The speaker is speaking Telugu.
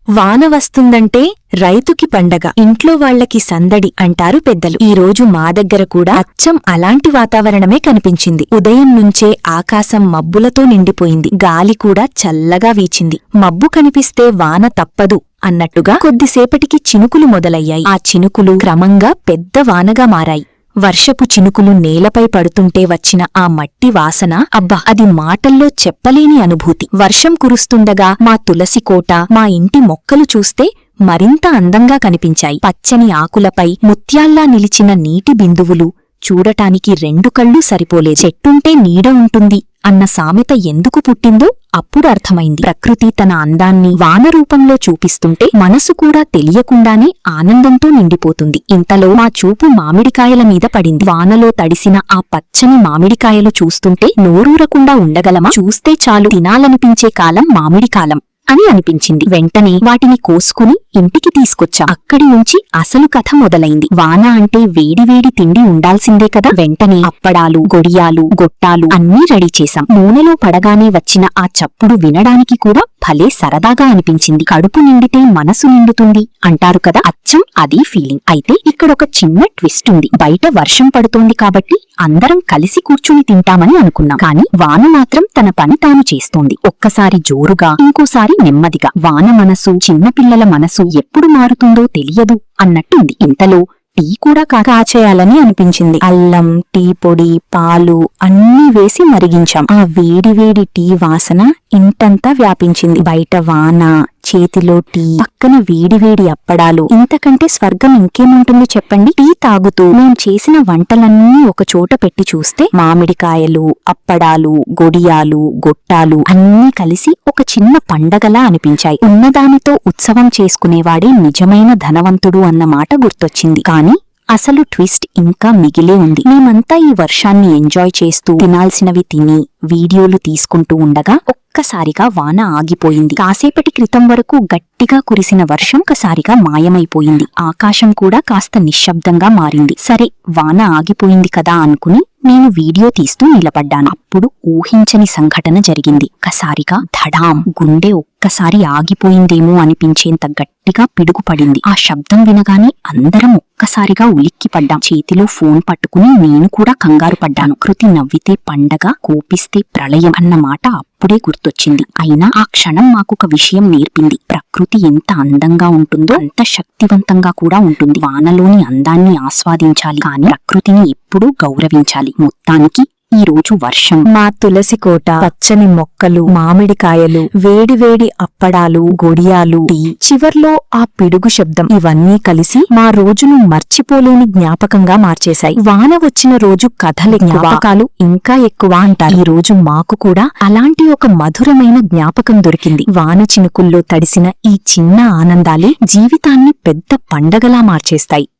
వాన వస్తుందంటే రైతుకి పండగ, ఇంట్లో వాళ్లకి సందడి అంటారు పెద్దలు. ఈ రోజు మా దగ్గర కూడా అచ్చం అలాంటి వాతావరణమే కనిపించింది. ఉదయం నుంచే ఆకాశం మబ్బులతో నిండిపోయింది. గాలి కూడా చల్లగా వీచింది. మబ్బు కనిపిస్తే వాన తప్పదు అన్నట్టుగా కొద్దిసేపటికి చినుకులు మొదలయ్యాయి. ఆ చినుకులు క్రమంగా పెద్ద వానగా మారాయి. వర్షపు చినుకులు నేలపై పడుతుంటే వచ్చిన ఆ మట్టి వాసన, అబ్బా, అది మాటల్లో చెప్పలేని అనుభూతి. వర్షం కురుస్తుండగా మా తులసి కోట, మా ఇంటి మొక్కలు చూస్తే మరింత అందంగా కనిపించాయి. పచ్చని ఆకులపై ముత్యాల్లా నిలిచిన నీటి బిందువులు చూడటానికి రెండు కళ్ళు సరిపోలేదు. చెట్టుంటే నీడ ఉంటుంది అన్న సామెత ఎందుకు పుట్టిందో అప్పుడు అర్థమైంది. ప్రకృతి తన అందాన్ని వాన రూపంలో చూపిస్తుంటే మనసు కూడా తెలియకుండానే ఆనందంతో నిండిపోతుంది. ఇంతలో మా చూపు మామిడికాయల మీద పడింది. వానలో తడిసిన ఆ పచ్చని మామిడికాయలు చూస్తుంటే నోరూరకుండా ఉండగలమా? చూస్తే చాలు తినాలనిపించే కాలం మామిడికాలం అని అనిపించింది. వెంటనే వాటిని కోసుకుని ఇంటికి తీసుకొచ్చాం. అక్కడి నుంచి అసలు కథ మొదలైంది. వాన అంటే వేడివేడి తిండి ఉండాల్సిందే కదా. వెంటనే అప్పడాలు, గొడియాలు, గొట్టాలు అన్నీ రెడీ చేశాం. నూనెలో పడగానే వచ్చిన ఆ చప్పుడు వినడానికి కూడా భలే సరదాగా అనిపించింది. కడుపు నిండితే మనసు నిండుతుంది అంటారు కదా, అచ్చం అదీ ఫీలింగ్. అయితే ఇక్కడొక చిన్న ట్విస్ట్ ఉంది. బయట వర్షం పడుతోంది కాబట్టి అందరం కలిసి కూర్చుని తింటామని అనుకున్నాం. కాని వాన మాత్రం తన పని తాను చేస్తోంది. ఒక్కసారి జోరుగా, ఇంకోసారి నెమ్మదిగా. వాన మనసు, చిన్నపిల్లల మనసు ఎప్పుడు మారుతుందో తెలియదు అన్నట్టుంది. ఇంతలో టీ కూడా కాచేయాలని అనిపించింది. అల్లం, టీ పొడి, పాలు అన్నీ వేసి మరిగించాం. ఆ వేడివేడి టీ వాసన ఇంటంతా వ్యాపించింది. బయట వాన, చేతిలో టీ, పక్కన వేడివేడి అప్పడాలు, ఇంతకంటే స్వర్గం ఇంకేముంటుంది చెప్పండి. టీ తాగుతూ మేం చేసిన వంటలన్నీ ఒక చోట పెట్టి చూస్తే మామిడికాయలు, అప్పడాలు, గొడియాలు, గొట్టాలు అన్నీ కలిసి ఒక చిన్న పండగలా అనిపించాయి. ఉన్నదానితో ఉత్సవం చేసుకునేవాడే నిజమైన ధనవంతుడు అన్న మాట గుర్తొచ్చింది. కాని అసలు ట్విస్ట్ ఇంకా మిగిలే ఉంది. మేమంతా ఈ వర్షాన్ని ఎంజాయ్ చేస్తూ తినాల్సినవి తిని వీడియోలు తీసుకుంటూ ఉండగా ఒక్కసారిగా వాన ఆగిపోయింది. కాసేపటి క్రితం వరకు గట్టిగా కురిసిన వర్షం ఒక్కసారిగా మాయమైపోయింది. ఆకాశం కూడా కాస్త నిశ్శబ్దంగా మారింది. సరే, వాన ఆగిపోయింది కదా అనుకుని నేను వీడియో తీస్తూ నిలబడ్డాను. అప్పుడు ఊహించని సంఘటన జరిగింది. ఒక్కసారిగా ధడాం, గుండె ఒక్కసారి ఆగిపోయిందేమో అనిపించేంత గట్టిగా పిడుగుపడింది. ఆ శబ్దం వినగానే అందరం ఒక్కసారిగా ఉలిక్కిపడ్డాం. చేతిలో ఫోన్ పట్టుకుని నేను కూడా కంగారు పడ్డాను. ప్రకృతి నవ్వితే పండగ, కోపిస్తే ప్రళయం అన్న మాట అప్పుడే గుర్తొచ్చింది. అయినా ఆ క్షణం మాకొక విషయం నేర్పింది. ప్రకృతి ఎంత అందంగా ఉంటుందో అంత శక్తివంతంగా కూడా ఉంటుంది. వానలోని అందాన్ని ఆస్వాదించాలి, కానీ ప్రకృతిని ఎప్పుడూ గౌరవించాలి. మొత్తానికి ఈ రోజు వర్షం, మా తులసి కోట, పచ్చని మొక్కలు, మామిడికాయలు, వేడివేడి అప్పడాలు, గొడియాలు, టీ, చివర్లో ఆ పిడుగు శబ్దం, ఇవన్నీ కలిసి మా రోజును మర్చిపోలేని జ్ఞాపకంగా మార్చేశాయి. వాన వచ్చిన రోజు కథల జ్ఞాపకాలు ఇంకా ఎక్కువ అంటారు. ఈ రోజు మాకు కూడా అలాంటి ఒక మధురమైన జ్ఞాపకం దొరికింది. వాన చినుకుల్లో తడిసిన ఈ చిన్న ఆనందాలే జీవితాన్ని పెద్ద పండగలా మార్చేస్తాయి.